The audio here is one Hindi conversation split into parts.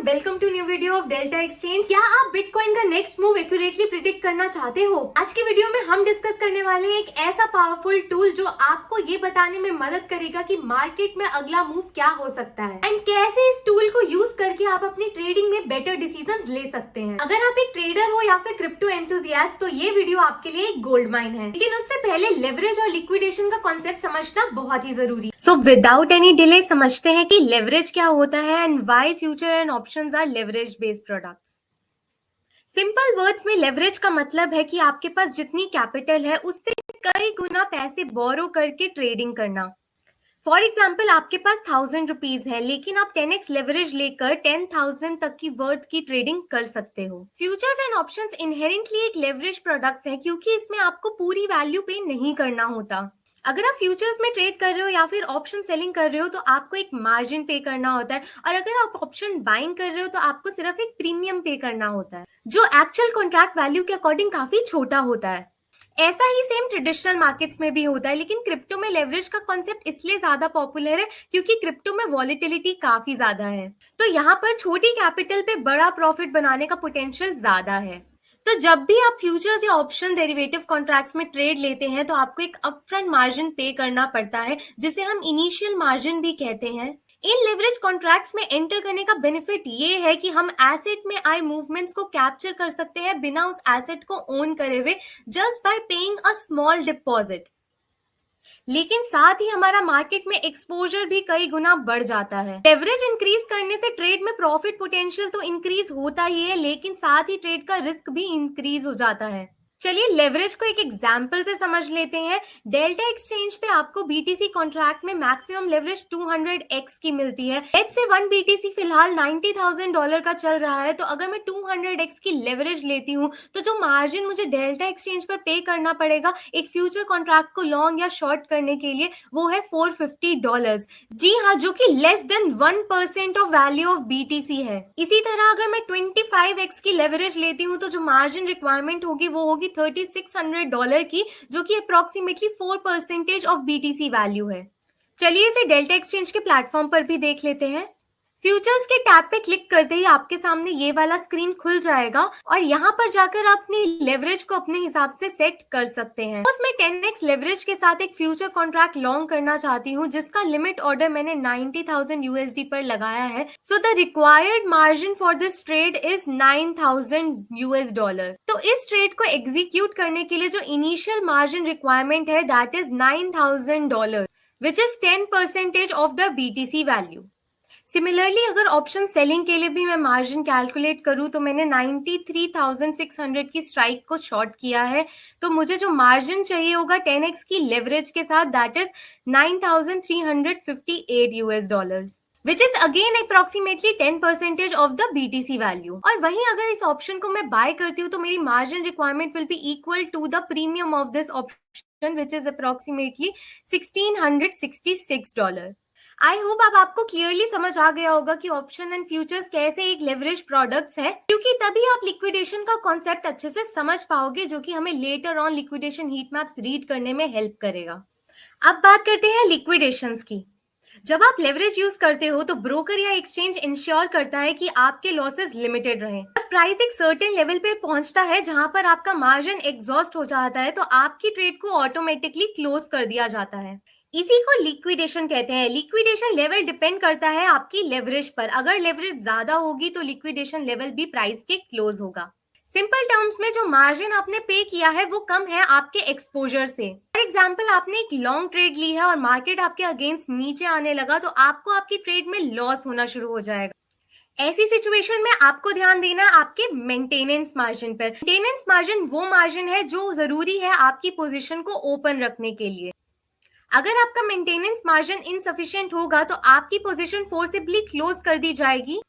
Welcome to new video of Delta Exchange. क्या आप बिटकॉइन का नेक्स्ट मूव एक्यूरेटली प्रिडिक्ट करना चाहते हो? आज के वीडियो में हम डिस्कस करने वाले हैं एक ऐसा पावरफुल टूल जो आपको ये बताने में मदद करेगा कि मार्केट में अगला मूव क्या हो सकता है एंड कैसे इस टूल को यूज करके आप अपनी ट्रेडिंग में बेटर डिसीजंस ले सकते हैं। अगर आप एक ट्रेडर हो या फिर क्रिप्टो एंथुसियास्ट तो ये वीडियो आपके लिए एक गोल्ड माइन है, लेकिन उससे पहले लेवरेज और लिक्विडेशन का कॉन्सेप्ट समझना बहुत ही जरूरी है। सो विदाउट एनी डिले समझते हैं कि लेवरेज क्या होता है and why future and options are leverage based products. Simple words में लेवरेज का मतलब है कि आपके पास जितनी कैपिटल है उससे कई गुना पैसे बोरो करके ट्रेडिंग करना। फॉर एग्जाम्पल आपके पास 1000 रुपीज है लेकिन आप 10x लेवरेज लेकर 10,000 तक की वर्थ की ट्रेडिंग कर सकते हो। फ्यूचर्स एंड ऑप्शंस इनहेरेंटली एक लेवरेज प्रोडक्ट्स है क्योंकि इसमें आपको पूरी वैल्यू पे नहीं करना होता। अगर आप फ्यूचर्स में ट्रेड कर रहे हो या फिर ऑप्शन सेलिंग कर रहे हो तो आपको एक मार्जिन पे करना होता है, और अगर आप ऑप्शन बाइंग कर रहे हो तो आपको सिर्फ एक प्रीमियम पे करना होता है जो एक्चुअल कॉन्ट्रैक्ट वैल्यू के अकॉर्डिंग काफी छोटा होता है। ऐसा ही सेम ट्रेडिशनल मार्केट्स में भी होता है, लेकिन क्रिप्टो में लेवरेज का कॉन्सेप्ट इसलिए ज्यादा पॉपुलर है क्योंकि क्रिप्टो में वॉलेटिलिटी काफी ज्यादा है, तो यहाँ पर छोटी कैपिटल पे बड़ा प्रॉफिट बनाने का पोटेंशियल ज्यादा है। तो जब भी आप फ्यूचर्स या ऑप्शन डेरिवेटिव कॉन्ट्रैक्ट्स में ट्रेड लेते हैं तो आपको एक अपफ्रंट मार्जिन पे करना पड़ता है जिसे हम इनिशियल मार्जिन भी कहते हैं। इन लेवरेज कॉन्ट्रैक्ट्स में एंटर करने का बेनिफिट ये है कि हम एसेट में आए मूवमेंट्स को कैप्चर कर सकते हैं बिना उस एसेट को ओन करे हुए, just by paying a small deposit. लेकिन साथ ही हमारा मार्केट में एक्सपोजर भी कई गुना बढ़ जाता है। लेवरेज इंक्रीज करने से ट्रेड में प्रॉफिट पोटेंशियल तो इंक्रीज होता ही है, लेकिन साथ ही ट्रेड का रिस्क भी इंक्रीज हो जाता है। चलिए लेवरेज को एक एग्जांपल से समझ लेते हैं। डेल्टा एक्सचेंज पे आपको बीटीसी कॉन्ट्रैक्ट में मैक्सिमम लेवरेज 200x की मिलती है। लेट्स से 1 बीटीसी फिलहाल $90,000 का चल रहा है, तो अगर मैं 200x की लेवरेज लेती हूँ तो जो मार्जिन मुझे डेल्टा एक्सचेंज पर पे करना पड़ेगा एक फ्यूचर कॉन्ट्रैक्ट को लॉन्ग या शॉर्ट करने के लिए, वो है $450। जी हाँ, जो कि less than 1% of value of BTC है। इसी तरह अगर मैं 25x की लेवरेज लेती हूँ तो जो मार्जिन रिक्वायरमेंट होगी वो होगी $3600 की, जो कि अप्रोक्सीमेटली 4% ऑफ बीटीसी वैल्यू है। चलिए इसे डेल्टा एक्सचेंज के प्लेटफॉर्म पर भी देख लेते हैं। फ्यूचर्स के टैब पे क्लिक करते ही आपके सामने ये वाला स्क्रीन खुल जाएगा और यहाँ पर जाकर आप अपनी लेवरेज को अपने हिसाब से सेट कर सकते हैं। बस मैं 10x लेवरेज के साथ एक फ्यूचर कॉन्ट्रैक्ट लॉन्ग करना चाहती हूँ जिसका लिमिट ऑर्डर मैंने 90,000 USD पर लगाया है। So the required margin for this trade is $9,000 US। तो इस ट्रेड को एग्जीक्यूट करने के लिए जो इनिशियल मार्जिन रिक्वायरमेंट है that is $9,000 which is 10% of the BTC value. Similarly अगर ऑप्शन सेलिंग के लिए भी मैं मार्जिन कैलकुलेट करूं तो मैंने 93,600 की स्ट्राइक को शॉर्ट किया है, तो मुझे जो मार्जिन चाहिए होगा 10x की लेवरेज के साथ that is $9,358 which is again approximately 10% of the BTC value. और वहीं अगर इस ऑप्शन को मैं बाय करती हूँ तो मेरी margin requirement will be equal to the premium of this option which is approximately $1,666। I hope अब आपको क्लियरली समझ आ गया होगा कि ऑप्शन एंड फ्यूचर्स कैसे एक लेवरेज प्रोडक्ट्स है, क्योंकि तभी आप लिक्विडेशन का कॉन्सेप्ट अच्छे से समझ पाओगे जो कि हमें later on liquidation heat maps read करने में हेल्प करेगा। अब बात करते हैं लिक्विडेशंस की। जब आप लेवरेज यूज करते हो तो ब्रोकर या एक्सचेंज इंश्योर करता है कि आपके लॉसेस लिमिटेड रहें। जब प्राइस एक सर्टेन लेवल पे पहुंचता है जहां पर आपका मार्जिन एग्जॉस्ट हो जाता है तो आपकी ट्रेड को ऑटोमेटिकली क्लोज कर दिया जाता है। इसी को लिक्विडेशन कहते हैं। लिक्विडेशन लेवल डिपेंड करता है आपकी लेवरेज पर। अगर लेवरेज ज्यादा होगी तो लिक्विडेशन लेवल भी प्राइस के क्लोज होगा। सिंपल टर्म्स में जो मार्जिन आपने पे किया है वो कम है आपके एक्सपोजर से। फॉर एग्जाम्पल आपने एक लॉन्ग ट्रेड ली है और मार्केट आपके अगेंस्ट नीचे आने लगा तो आपको आपकी ट्रेड में लॉस होना शुरू हो जाएगा। ऐसी सिचुएशन में आपको ध्यान देना है आपके मेंटेनेंस मार्जिन पर। मेंटेनेंस मार्जिन वो मार्जिन है जो जरूरी है आपकी पोजीशन को ओपन रखने के लिए। अगर आपका मेंटेनेंस मार्जिन इनसफिशिएंट होगा तो आपकी पोजीशन फोर्सिबली क्लोज कर दी जाएगी।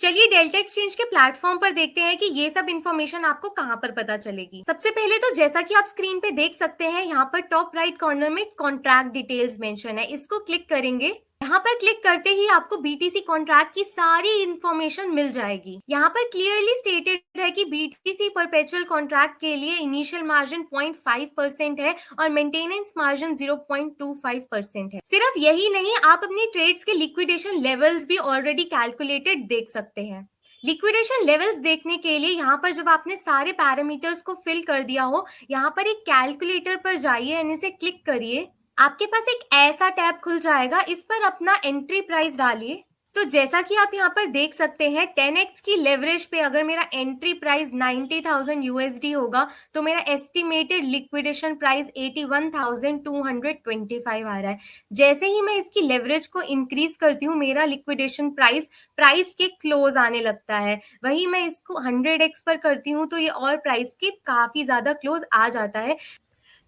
चलिए डेल्टा एक्सचेंज के प्लेटफॉर्म पर देखते हैं कि ये सब इन्फॉर्मेशन आपको कहां पर पता चलेगी। सबसे पहले तो जैसा कि आप स्क्रीन पे देख सकते हैं यहाँ पर टॉप राइट कॉर्नर में कॉन्ट्रैक्ट डिटेल्स मेंशन है, इसको क्लिक करेंगे। यहाँ पर क्लिक करते ही आपको BTC कॉन्ट्रैक्ट की सारी इंफॉर्मेशन मिल जाएगी। यहाँ पर क्लियरली स्टेटेड है कि BTC परपेचुअल कॉन्ट्रैक्ट के लिए इनिशियल मार्जिन 0.5% है और मेंटेनेंस मार्जिन 0.25% है। सिर्फ यही नहीं, आप अपनी ट्रेड्स के लिक्विडेशन लेवल्स भी ऑलरेडी कैलकुलेटेड देख सकते हैं। लिक्विडेशन लेवल्स देखने के लिए यहाँ पर जब आपने सारे पैरामीटर्स को फिल कर दिया हो, यहाँ पर एक कैलकुलेटर पर जाइए एंड इसे क्लिक करिए। आपके पास एक ऐसा टैब खुल जाएगा, इस पर अपना एंट्री प्राइस डालिए। तो जैसा कि आप यहाँ पर देख सकते हैं 10x की लेवरेज पे अगर मेरा एंट्री प्राइस 90,000 यूएसडी होगा तो मेरा एस्टिमेटेड लिक्विडेशन प्राइस 81,225 आ रहा है। जैसे ही मैं इसकी लेवरेज को इंक्रीज करती हूँ मेरा लिक्विडेशन प्राइस के क्लोज आने लगता है। वही मैं इसको 100x पर करती हूँ तो ये और प्राइस के काफी ज्यादा क्लोज आ जाता है।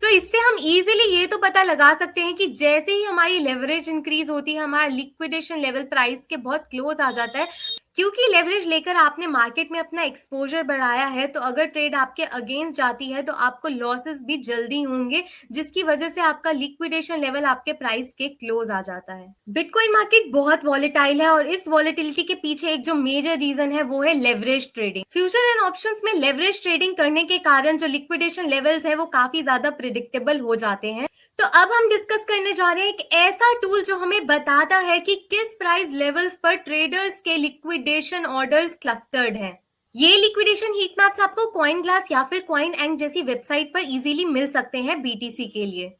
तो इससे हम इजीली ये तो पता लगा सकते हैं कि जैसे ही हमारी लेवरेज इंक्रीज होती है हमारा लिक्विडेशन लेवल प्राइस के बहुत क्लोज आ जाता है। क्योंकि लेवरेज लेकर आपने मार्केट में अपना एक्सपोजर बढ़ाया है तो अगर ट्रेड आपके अगेंस्ट जाती है तो आपको लॉसेस भी जल्दी होंगे, जिसकी वजह से आपका लिक्विडेशन लेवल आपके प्राइस के क्लोज आ जाता है। बिटकॉइन मार्केट बहुत वॉलेटाइल है और इस वॉलेटिलिटी के पीछे एक जो मेजर रीजन है वो है leverage trading. Future and options में लेवरेज ट्रेडिंग करने के कारण जो लिक्विडेशन लेवल्स है वो काफी ज्यादा प्रिडिक्टेबल हो जाते हैं। तो अब हम डिस्कस करने जा रहे हैं एक ऐसा टूल जो हमें बताता है कि किस प्राइस लेवल्स पर ट्रेडर्स के लिक्विडेशन ऑर्डर्स क्लस्टर्ड हैं। ये लिक्विडेशन हीट मैप्स आपको कॉइन ग्लास या फिर कॉइन एंड जैसी वेबसाइट पर इजीली मिल सकते हैं बीटीसी के लिए।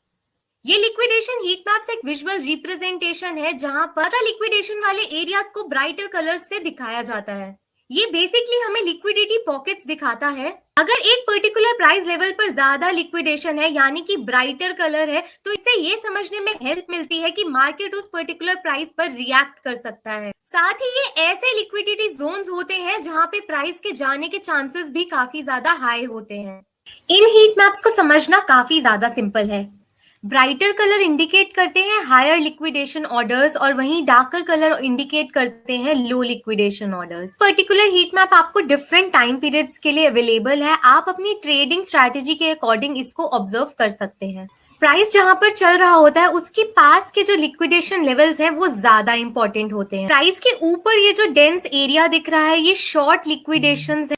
ये लिक्विडेशन हीट मैप्स एक विजुअल रिप्रेजेंटेशन है जहां पर लिक्विडेशन वाले एरियाज को ब्राइटर कलर्स से दिखाया जाता है। ये बेसिकली हमें लिक्विडिटी पॉकेट्स दिखाता है। अगर एक पर्टिकुलर प्राइस लेवल पर ज्यादा लिक्विडेशन है यानी कि ब्राइटर कलर है तो इससे ये समझने में हेल्प मिलती है कि मार्केट उस पर्टिकुलर प्राइस पर रिएक्ट कर सकता है। साथ ही ये ऐसे लिक्विडिटी जोन्स होते हैं जहां पे प्राइस के जाने के चांसेस भी काफी ज्यादा हाई होते हैं। इन हीट मैप्स को समझना काफी ज्यादा सिंपल है। ब्राइटर कलर इंडिकेट करते हैं हायर लिक्विडेशन ऑर्डर्स और वहीं डार्कर कलर इंडिकेट करते हैं low liquidation orders. Particular heat map आपको डिफरेंट टाइम पीरियड्स के लिए अवेलेबल है। आप अपनी ट्रेडिंग स्ट्रैटेजी के अकॉर्डिंग इसको ऑब्जर्व कर सकते हैं। प्राइस जहां पर चल रहा होता है उसके पास के जो लिक्विडेशन लेवल्स हैं वो ज्यादा इंपॉर्टेंट होते हैं। प्राइस के ऊपर ये जो डेंस एरिया दिख रहा है ये शॉर्ट लिक्विडेशंस है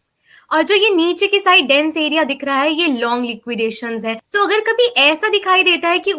और जो ये नीचे की साइड डेंस एरिया दिख रहा है ये लॉन्ग लिक्विडेशंस है। तो अगर कभी ऐसा दिखाई देता है कि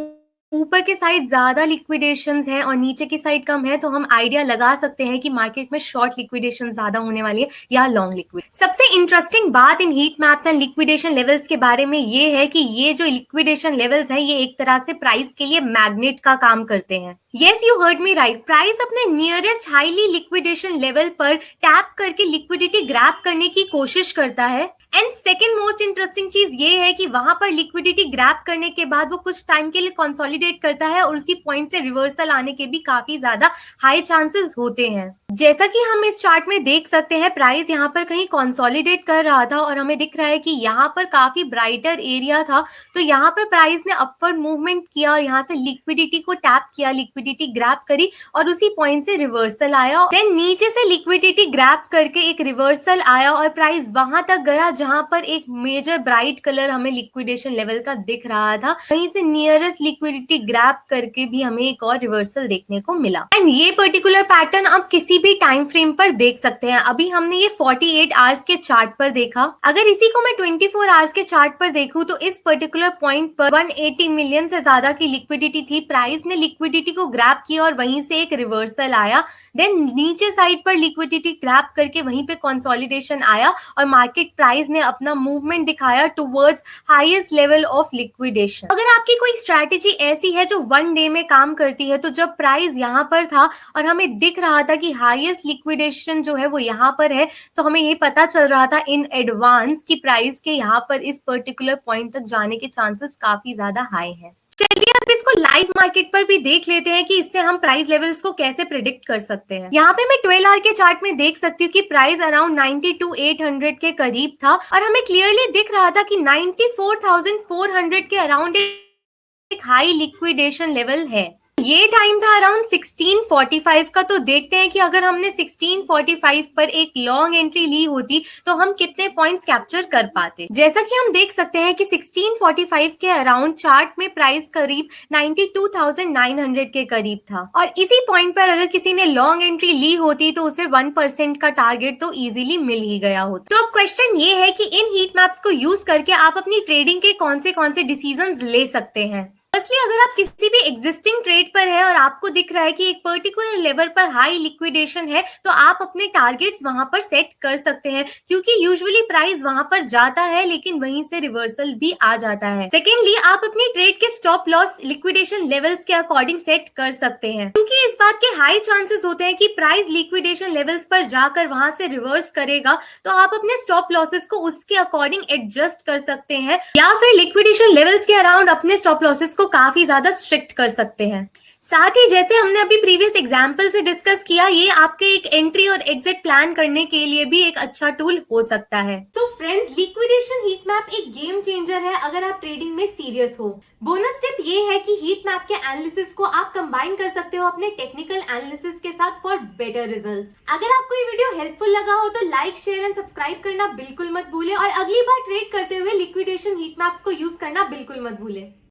ऊपर के साइड ज्यादा लिक्विडेशंस है और नीचे की साइड कम है तो हम आइडिया लगा सकते हैं कि मार्केट में शॉर्ट लिक्विडेशन ज्यादा होने वाली है या लॉन्ग लिक्विड। सबसे इंटरेस्टिंग बात इन heat maps and liquidation levels के बारे में ये है कि ये जो लिक्विडेशन लेवल्स हैं ये एक तरह से प्राइस के लिए मैग्नेट का काम करते हैं। Yes, you heard me right. Price अपने नियरेस्ट हाईली लिक्विडेशन लेवल पर टैप करके लिक्विडिटी ग्रैब करने की कोशिश करता है। एंड सेकेंड मोस्ट इंटरेस्टिंग चीज ये है कि वहां पर लिक्विडिटी ग्रैब करने के बाद वो कुछ टाइम के लिए कंसोलिडेट करता है और उसी पॉइंट से रिवर्सल आने के भी काफी ज्यादा हाई चांसेस होते हैं। जैसा कि हम इस चार्ट में देख सकते हैं प्राइस यहाँ पर कहीं कंसोलिडेट कर रहा था और हमें दिख रहा है कि यहाँ पर काफी ब्राइटर एरिया था तो यहाँ पर प्राइस ने अपवर्ड मूवमेंट किया और यहाँ से लिक्विडिटी को टैप किया, लिक्विडिटी ग्रैब करी और उसी पॉइंट से रिवर्सल आया। देन नीचे से लिक्विडिटी ग्रैब करके एक रिवर्सल आया और प्राइस वहां तक गया जहां पर एक मेजर ब्राइट कलर हमें लिक्विडेशन लेवल का दिख रहा था। वहीं से नियरेस्ट लिक्विडिटी ग्रैब करके भी हमें एक और रिवर्सल देखने को मिला। एंड ये पर्टिकुलर पैटर्न आप किसी भी टाइम फ्रेम पर देख सकते हैं। अभी हमने ये 48 आवर्स के चार्ट पर देखा। अगर इसी को मैं 24 आवर्स के चार्ट पर देखूं तो इस पर्टिकुलर पॉइंट पर 180 मिलियन से ज्यादा की लिक्विडिटी थी। प्राइस ने लिक्विडिटी को ग्रैब किया और वहीं से एक रिवर्सल आया। देन नीचे साइड पर लिक्विडिटी ग्रैब करके वहीं पे कंसोलिडेशन आया और मार्केट प्राइस ने अपना मूवमेंट दिखाया towards highest level of liquidation. अगर आपकी कोई स्ट्रैटेजी ऐसी है जो वन डे में काम करती है तो जब प्राइस यहाँ पर था और हमें दिख रहा था कि हाईएस्ट लिक्विडेशन जो है वो यहाँ पर है तो हमें ये पता चल रहा था इन एडवांस कि प्राइस के यहाँ पर इस पर्टिकुलर पॉइंट तक जाने के चांसेस काफी ज्यादा हाई है। चलिए अब इसको लाइव मार्केट पर भी देख लेते हैं कि इससे हम प्राइस लेवल्स को कैसे प्रिडिक्ट कर सकते हैं। यहाँ पे मैं 12 आवर के चार्ट में देख सकती हूँ कि प्राइस अराउंड 92,800 के करीब था और हमें क्लियरली दिख रहा था कि 94,400 के अराउंड एक हाई लिक्विडेशन लेवल है। ये टाइम था अराउंड 1645 का। तो देखते हैं कि अगर हमने 1645 पर एक लॉन्ग एंट्री ली होती तो हम कितने पॉइंट्स कैप्चर कर पाते। जैसा कि हम देख सकते हैं कि 1645 के अराउंड चार्ट में प्राइस करीब 92,900 के करीब था और इसी पॉइंट पर अगर किसी ने लॉन्ग एंट्री ली होती तो उसे 1% का टारगेट तो इजीली मिल ही गया होता। तो अब क्वेश्चन ये है कि इन हीट मैप्स को यूज करके आप अपनी ट्रेडिंग के कौन से डिसीजंस ले सकते हैं। फर्स्टली अगर आप किसी भी एग्जिस्टिंग ट्रेड पर है और आपको दिख रहा है कि एक पर्टिकुलर लेवल पर हाई लिक्विडेशन है, तो आप अपने टारगेट्स वहां पर सेट कर सकते हैं, क्योंकि यूजुअली प्राइस वहां पर जाता है लेकिन वहीं से रिवर्सल भी आ जाता है। सेकेंडली, आप अपनी ट्रेड के स्टॉप लॉस लिक्विडेशन लेवल्स के अकॉर्डिंग सेट कर सकते हैं, क्योंकि इस बात के हाई चांसेस होते हैं कि प्राइस लिक्विडेशन लेवल्स पर जाकर वहां से रिवर्स करेगा, तो आप अपने स्टॉप लॉसेस को उसके अकॉर्डिंग एडजस्ट कर सकते हैं, या फिर लिक्विडेशन लेवल्स के अराउंड अपने स्टॉप लॉसेस को काफी ज्यादा स्ट्रिक्ट कर सकते हैं। साथ ही जैसे हमने अभी प्रीवियस एग्जाम्पल से डिस्कस किया, ये आपके एक एंट्री और एग्जिट प्लान करने के लिए भी एक अच्छा टूल हो सकता है। तो फ्रेंड्स, लिक्विडेशन हीट मैप एक गेम चेंजर है अगर आप ट्रेडिंग में सीरियस हो। बोनस टिप ये है कि हीट मैप के एनालिसिस को आप कंबाइन कर सकते हो अपने टेक्निकल एनालिसिस के साथ फॉर बेटर रिजल्ट्स। अगर आपको ये वीडियो हेल्पफुल लगा हो तो लाइक, शेयर एंड सब्सक्राइब करना बिल्कुल मत भूलें, और अगली बार ट्रेड करते हुए लिक्विडेशन हीट मैप्स को यूज करना बिल्कुल मत भूलें।